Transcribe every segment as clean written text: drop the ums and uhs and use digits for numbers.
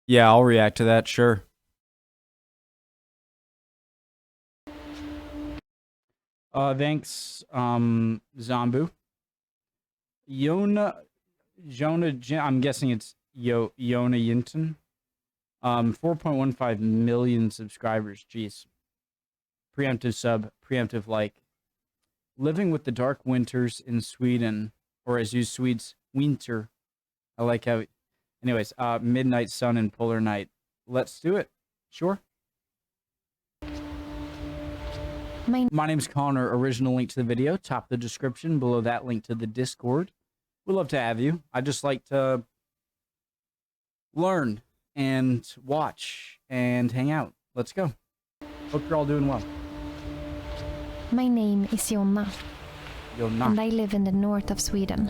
Yeah, I'll react to that, sure. Thanks, Zombu. Yona, I'm guessing it's Yona Yinton. 4.15 million subscribers, jeez. Preemptive sub, preemptive like. Living with the dark winters in Sweden, or as you Swedes, winter. I like how, anyways, midnight sun and polar night. Let's do it. Sure. My name's Connor. Original link to the video, top of the description. Below that, link to the Discord. We'd love to have you. I just like to learn and watch and hang out. Let's go. Hope you're all doing well. My name is Jonna, and I live in the north of Sweden.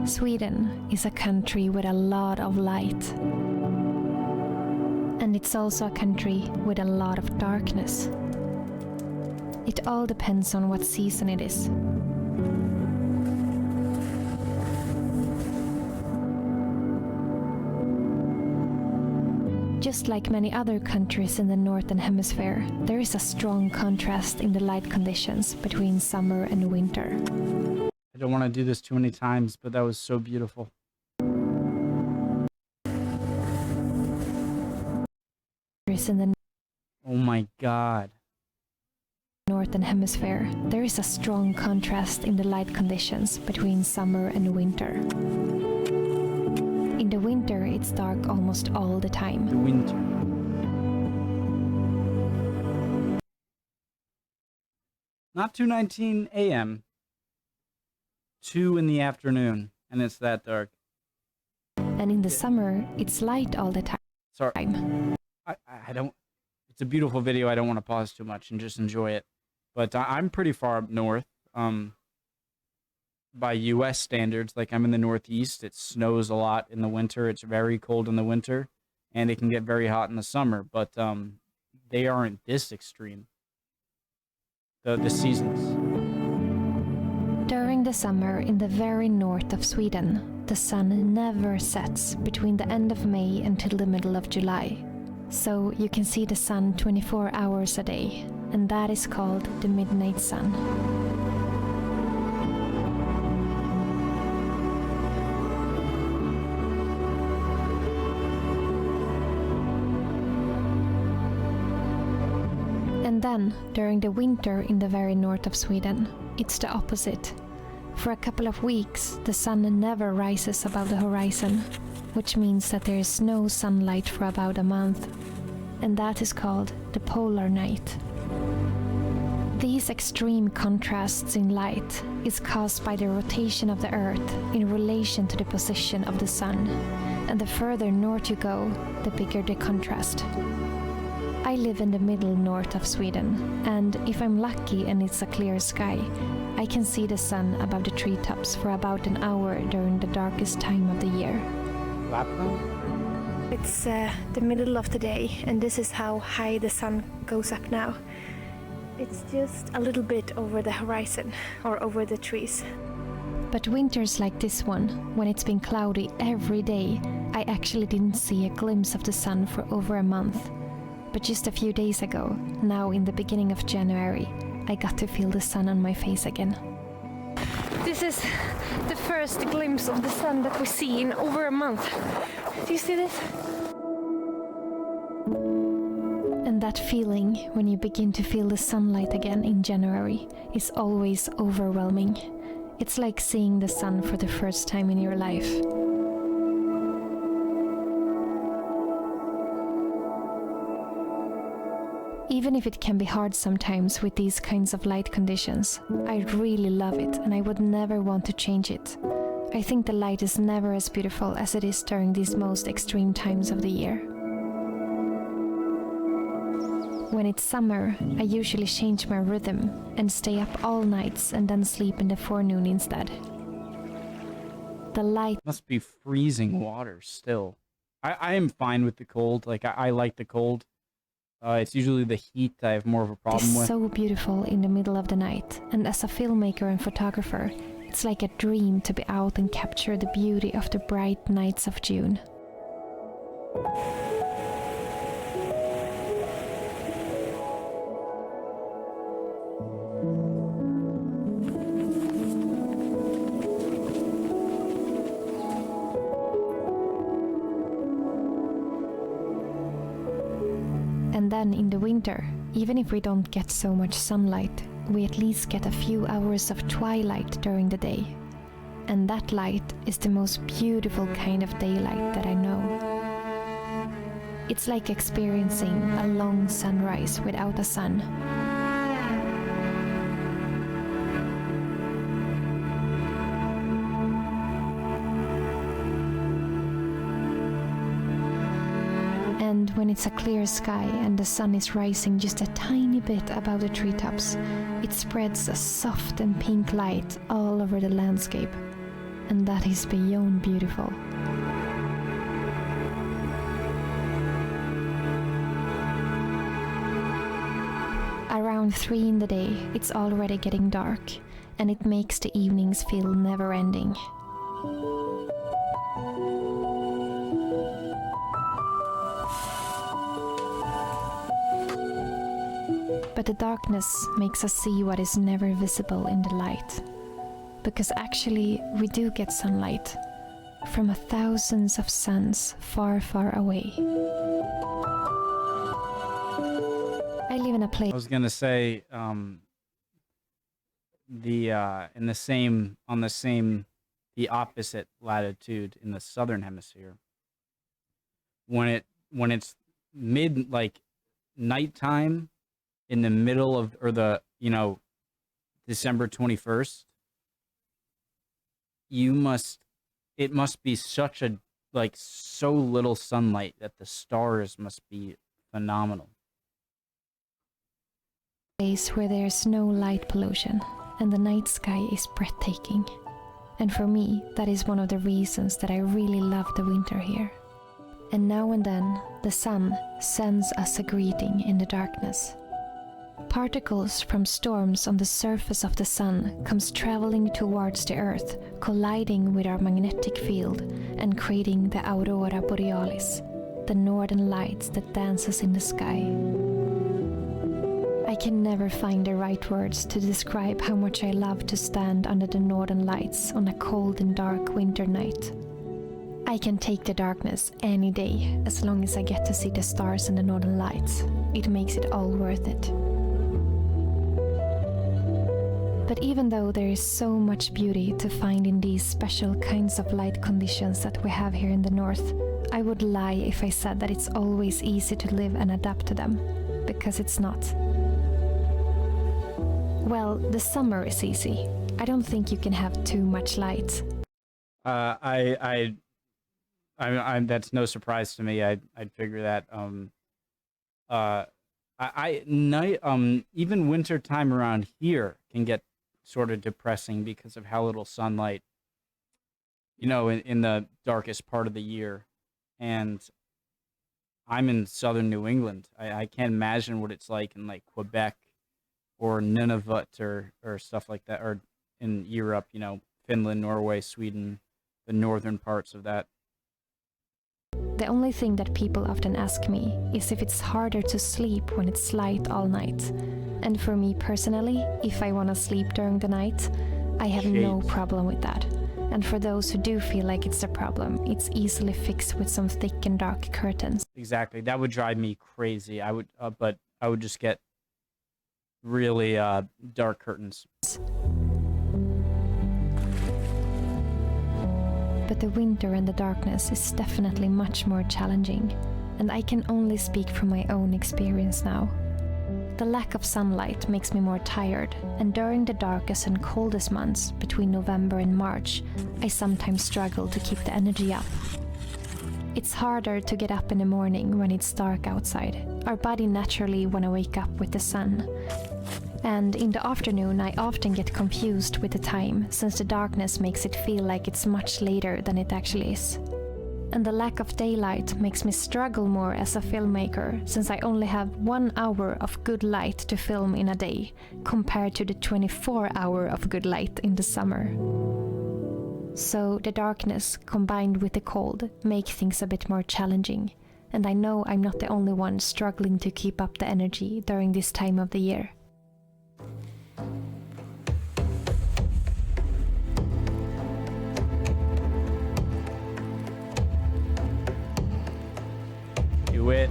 Sweden is a country with a lot of light. And it's also a country with a lot of darkness. It all depends on what season it is. Just like many other countries in the Northern Hemisphere, there is a strong contrast in the light conditions between summer and winter. I don't want to do this too many times, but that was so beautiful. Oh my god. Northern Hemisphere, there is a strong contrast in the light conditions between summer and winter. In the winter, it's dark almost all the time. The winter. Not 2:19 a.m. 2 in the afternoon, and it's that dark. And in the summer, it's light all the time. Sorry. I don't... It's a beautiful video. I don't want to pause too much and just enjoy it. But I'm pretty far up north. By U.S. standards, like I'm in the Northeast. It snows a lot in the winter. It's very cold in the winter. And it can get very hot in the summer. But they aren't this extreme. The seasons. During the summer in the very north of Sweden, the sun never sets between the end of May until the middle of July. So you can see the sun 24 hours a day, and that is called the midnight sun. And then, during the winter in the very north of Sweden, it's the opposite. For a couple of weeks, the sun never rises above the horizon, which means that there is no sunlight for about a month, and that is called the polar night. These extreme contrasts in light is caused by the rotation of the Earth in relation to the position of the sun, and the further north you go, the bigger the contrast. I live in the middle north of Sweden, and if I'm lucky and it's a clear sky, I can see the sun above the treetops for about an hour during the darkest time of the year. It's the middle of the day, and this is how high the sun goes up now. It's just a little bit over the horizon, or over the trees. But winters like this one, when it's been cloudy every day, I actually didn't see a glimpse of the sun for over a month. But just a few days ago, now in the beginning of January, I got to feel the sun on my face again. This is the first glimpse of the sun that we see in over a month. Do you see this? And that feeling when you begin to feel the sunlight again in January is always overwhelming. It's like seeing the sun for the first time in your life. Even if it can be hard sometimes with these kinds of light conditions, I really love it and I would never want to change it. I think the light is never as beautiful as it is during these most extreme times of the year. When it's summer, I usually change my rhythm and stay up all nights and then sleep in the forenoon instead. The light must be freezing water still. I am fine with the cold. Like I like the cold. It's usually the heat I have more of a It problem is with. so beautiful in the middle of the night, and as a filmmaker and photographer, it's like a dream to be out and capture the beauty of the bright nights of June. And then in the winter, even if we don't get so much sunlight, we at least get a few hours of twilight during the day. And that light is the most beautiful kind of daylight that I know. It's like experiencing a long sunrise without a sun. And when it's a clear sky and the sun is rising just a tiny bit above the treetops, it spreads a soft and pink light all over the landscape. And that is beyond beautiful. Around 3 in the day, it's already getting dark, and it makes the evenings feel never-ending. But the darkness makes us see what is never visible in the light. Because actually, we do get sunlight from thousands of suns far, far away. I live in a place. I was gonna say, the opposite latitude in the southern hemisphere, when it's mid, like, nighttime in the middle of, or the, December 21st, it must be such a, like, so little sunlight that the stars must be phenomenal. Place where there's no light pollution and the night sky is breathtaking. And for me, that is one of the reasons that I really love the winter here. And now and then, the sun sends us a greeting in the darkness. Particles from storms on the surface of the sun comes traveling towards the earth, colliding with our magnetic field and creating the aurora borealis, the northern lights that dances in the sky. I can never find the right words to describe how much I love to stand under the northern lights on a cold and dark winter night. I can take the darkness any day as long as I get to see the stars and the northern lights. It makes it all worth it. But even though there is so much beauty to find in these special kinds of light conditions that we have here in the north, I would lie if I said that it's always easy to live and adapt to them, because it's not. Well, the summer is easy. I don't think you can have too much light. I'm that's no surprise to me. I'd figure that. Even winter time around here can get sort of depressing because of how little sunlight, in the darkest part of the year. And I'm in southern New England. I can't imagine what it's like in, like, Quebec or Nunavut or stuff like that, or in Europe, Finland, Norway, Sweden, the northern parts of that. The only thing that people often ask me is if it's harder to sleep when it's light all night. And for me personally, if I want to sleep during the night, I have no problem with that. And for those who do feel like it's a problem, it's easily fixed with some thick and dark curtains. Exactly. That would drive me crazy. But I would just get really dark curtains. But the winter and the darkness is definitely much more challenging, and I can only speak from my own experience now. The lack of sunlight makes me more tired, and during the darkest and coldest months, between November and March, I sometimes struggle to keep the energy up. It's harder to get up in the morning when it's dark outside. Our body naturally want to wake up with the sun. And in the afternoon, I often get confused with the time, since the darkness makes it feel like it's much later than it actually is. And the lack of daylight makes me struggle more as a filmmaker, since I only have 1 hour of good light to film in a day, compared to the 24-hour of good light in the summer. So the darkness, combined with the cold, make things a bit more challenging. And I know I'm not the only one struggling to keep up the energy during this time of the year. Do it.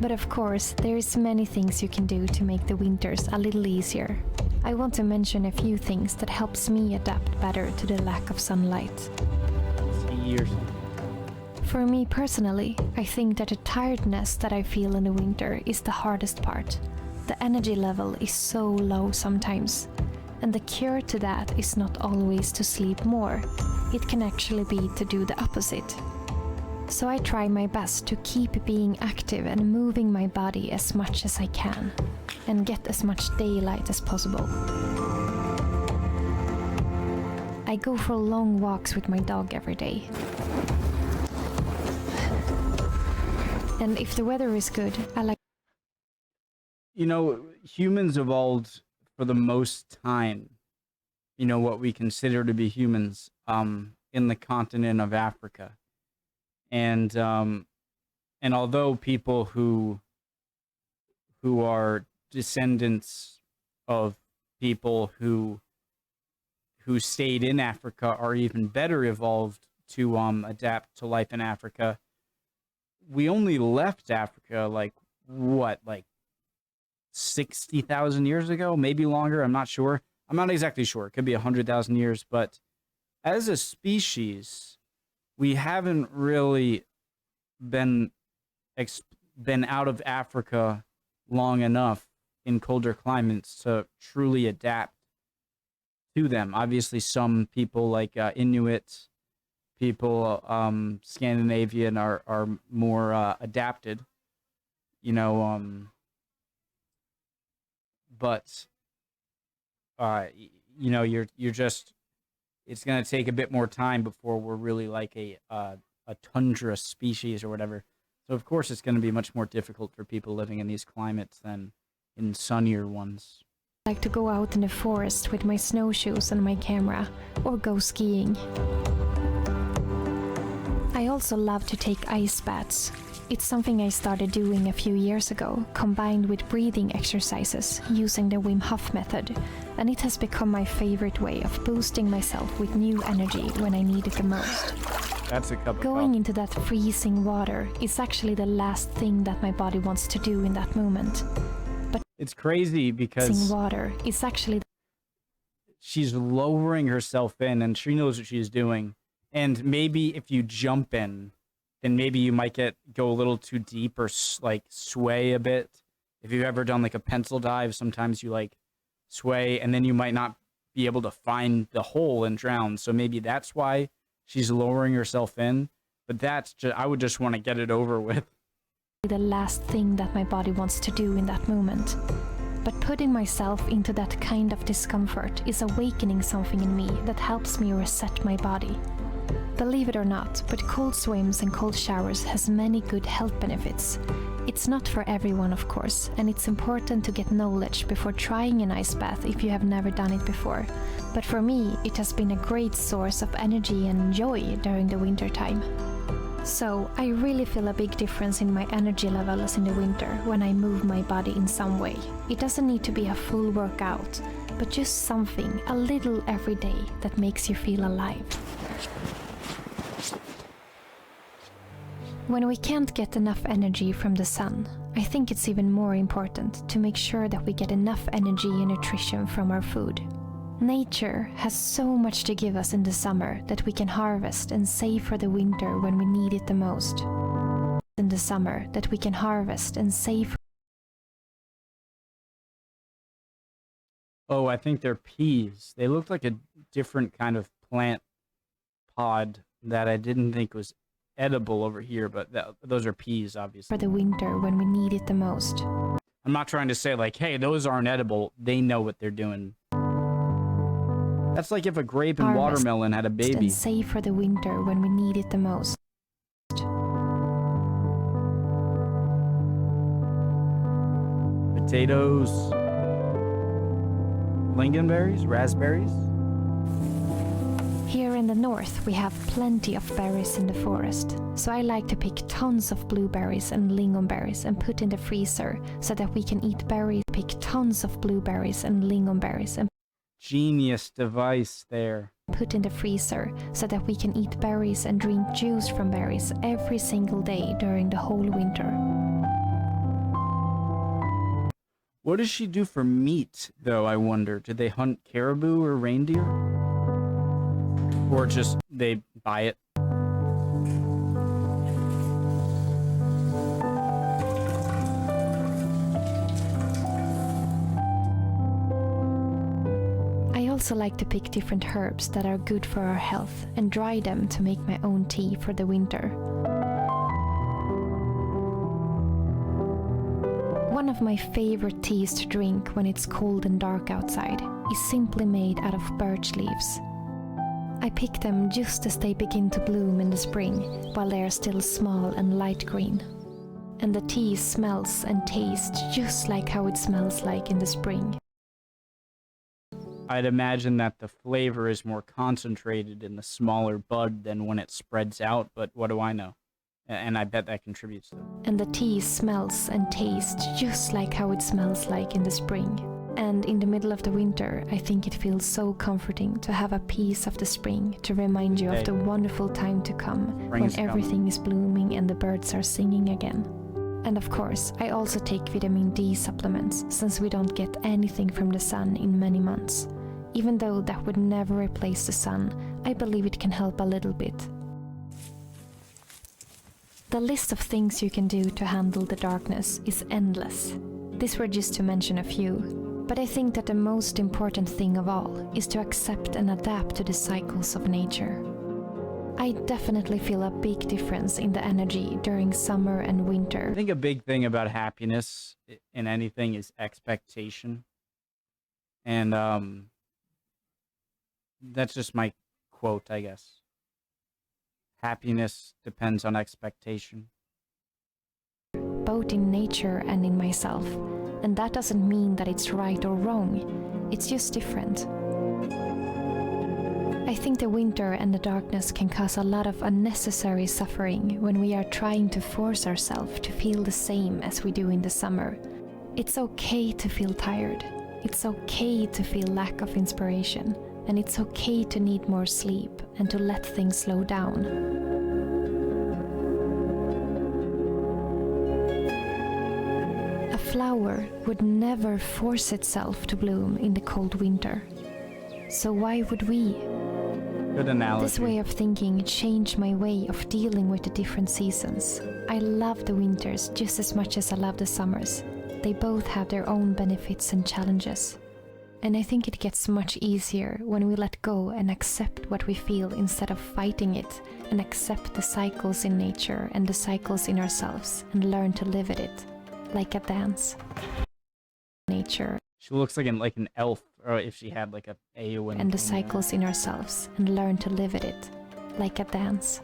But of course, there is many things you can do to make the winters a little easier. I want to mention a few things that helps me adapt better to the lack of sunlight. See or something. For me personally, I think that the tiredness that I feel in the winter is the hardest part. The energy level is so low sometimes. And the cure to that is not always to sleep more. It can actually be to do the opposite. So I try my best to keep being active and moving my body as much as I can, and get as much daylight as possible. I go for long walks with my dog every day. And if the weather is good, I like... You know, humans evolved for the most time, you know, what we consider to be humans, in the continent of Africa. And although people who are descendants of people who stayed in Africa are even better evolved to adapt to life in Africa, we only left Africa like 60,000 years ago, maybe longer. I'm not sure. I'm not exactly sure. It could be 100,000 years, but as a species, we haven't really been out of Africa long enough in colder climates to truly adapt to them. Obviously, some people like Inuit people, Scandinavian are more adapted, you know, but you know, you're just, it's going to take a bit more time before we're really like a tundra species or whatever. So of course it's going to be much more difficult for people living in these climates than in sunnier ones. I like to go out in the forest with my snowshoes and my camera, or go skiing. I also love to take ice baths. It's something I started doing a few years ago, combined with breathing exercises using the Wim Hof method, and it has become my favorite way of boosting myself with new energy when I need it the most. That's a cup of Going coffee. into that freezing water is actually the last thing that my body wants to do in that moment. But It's crazy because freezing water is actually... she's lowering herself in and she knows what she's doing. And maybe if you jump in, then maybe you might go a little too deep or like sway a bit. If you've ever done like a pencil dive, sometimes you like sway and then you might not be able to find the hole and drown. So maybe that's why she's lowering herself in. But that's just, I would just want to get it over with. The last thing that my body wants to do in that moment. But putting myself into that kind of discomfort is awakening something in me that helps me reset my body. Believe it or not, but cold swims and cold showers has many good health benefits. It's not for everyone, of course, and it's important to get knowledge before trying an ice bath if you have never done it before. But for me, it has been a great source of energy and joy during the winter time. So, I really feel a big difference in my energy levels in the winter when I move my body in some way. It doesn't need to be a full workout, but just something, a little every day, that makes you feel alive. When we can't get enough energy from the sun, I think it's even more important to make sure that we get enough energy and nutrition from our food. Nature has so much to give us in the summer that we can harvest and save for the winter when we need it the most. In the summer that we can harvest and save. Oh, I think they're peas. They look like a different kind of plant pod that I didn't think was edible over here, but those are peas, obviously. For the winter when we need it the most. I'm not trying to say like, hey, those aren't edible. They know what they're doing. That's like if a grape and harvest watermelon had a baby. and save for the winter when we need it the most. Potatoes. Lingonberries? Raspberries? Here in the north, we have plenty of berries in the forest, so I like to pick tons of blueberries and lingonberries and put in the freezer so that we can eat berries. Pick tons of blueberries and lingonberries and Genius device there. put in the freezer so that we can eat berries and drink juice from berries every single day during the whole winter. What does she do for meat, though, I wonder? Do they hunt caribou or reindeer? Or just they buy it? I also like to pick different herbs that are good for our health and dry them to make my own tea for the winter. One of my favorite teas to drink when it's cold and dark outside is simply made out of birch leaves. I pick them just as they begin to bloom in the spring, while they are still small and light green. And the tea smells and tastes just like how it smells like in the spring. I'd imagine that the flavor is more concentrated in the smaller bud than when it spreads out, but what do I know? And I bet that contributes to it. And the tea smells and tastes just like how it smells like in the spring. And in the middle of the winter, I think it feels so comforting to have a piece of the spring to remind you of the wonderful time to come when everything is blooming and the birds are singing again. And of course, I also take vitamin D supplements since we don't get anything from the sun in many months. Even though that would never replace the sun, I believe it can help a little bit. The list of things you can do to handle the darkness is endless. These were just to mention a few. But I think that the most important thing of all is to accept and adapt to the cycles of nature. I definitely feel a big difference in the energy during summer and winter. I think a big thing about happiness in anything is expectation. And that's just my quote, I guess. Happiness depends on expectation. Both in nature and in myself. And that doesn't mean that it's right or wrong. It's just different. I think the winter and the darkness can cause a lot of unnecessary suffering when we are trying to force ourselves to feel the same as we do in the summer. It's okay to feel tired. It's okay to feel lack of inspiration. And it's okay to need more sleep and to let things slow down. A flower would never force itself to bloom in the cold winter. So why would we? Good analogy. This way of thinking changed my way of dealing with the different seasons. I love the winters just as much as I love the summers. They both have their own benefits and challenges. And I think it gets much easier when we let go and accept what we feel instead of fighting it, and accept the cycles in nature and the cycles in ourselves and learn to live with it, like a dance. Nature. She looks like an elf, or if she had like a Eowyn. And the cycles in ourselves and learn to live with it, like a dance.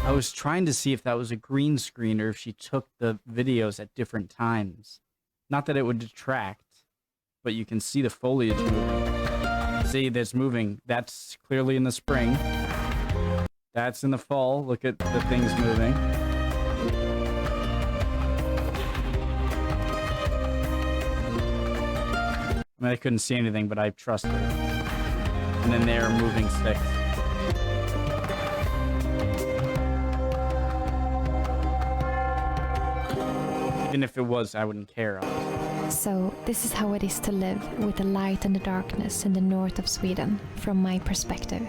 I was trying to see if that was a green screen or if she took the videos at different times. Not that it would detract, but you can see the foliage moving. See, that's moving. That's clearly in the spring. That's in the fall. Look at the things moving. I mean, I couldn't see anything, but I trust her. And then they're moving sticks. Even if it was, I wouldn't care. So, this is how it is to live with the light and the darkness in the north of Sweden, from my perspective.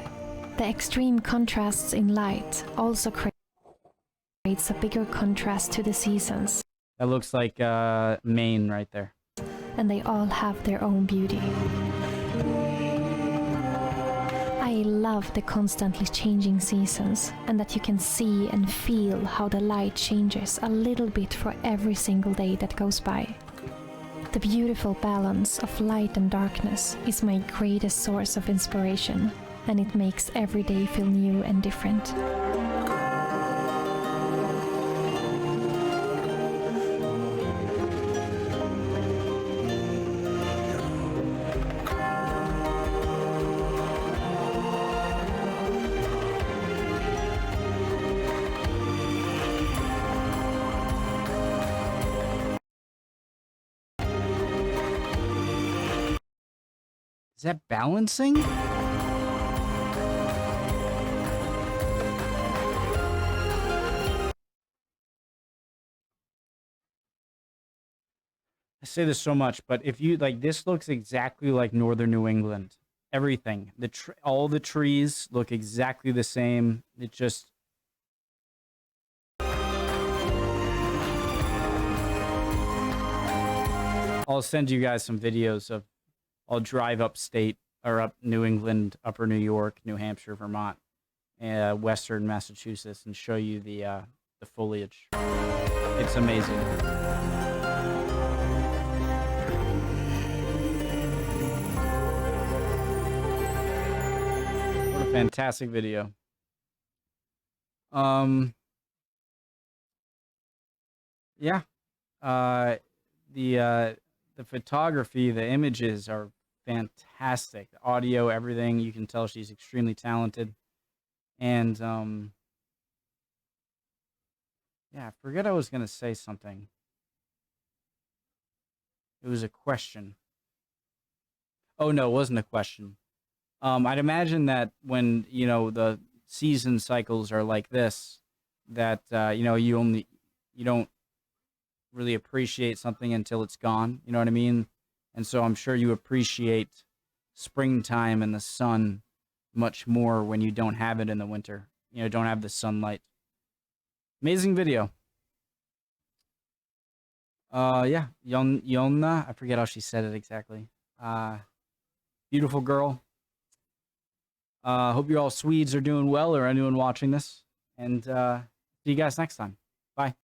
The extreme contrasts in light also creates a bigger contrast to the seasons. That looks like Maine right there. And they all have their own beauty. love the constantly changing seasons, and that you can see and feel how the light changes a little bit for every single day that goes by. The beautiful balance of light and darkness is my greatest source of inspiration, and it makes every day feel new and different. Is that balancing? I say this so much, but if you like, this looks exactly like northern New England. Everything, all the trees look exactly the same. It just I'll send you guys some videos of I'll drive upstate or up New England, upper New York, New Hampshire, Vermont, western Massachusetts, and show you the foliage. It's amazing. What a fantastic video. Yeah. The photography, the images are fantastic. The audio, everything. You can tell she's extremely talented. And yeah, I forget I was gonna say something. It was a question. Oh no, it wasn't a question. I'd imagine that when, you know, the season cycles are like this, that you know, you don't really appreciate something until it's gone. You know what I mean? And so I'm sure you appreciate springtime and the sun much more when you don't have it in the winter. You know, don't have the sunlight. Amazing video. Yeah, Yonna, I forget how she said it exactly. Beautiful girl. Hope you all Swedes are doing well, or anyone watching this. And see you guys next time.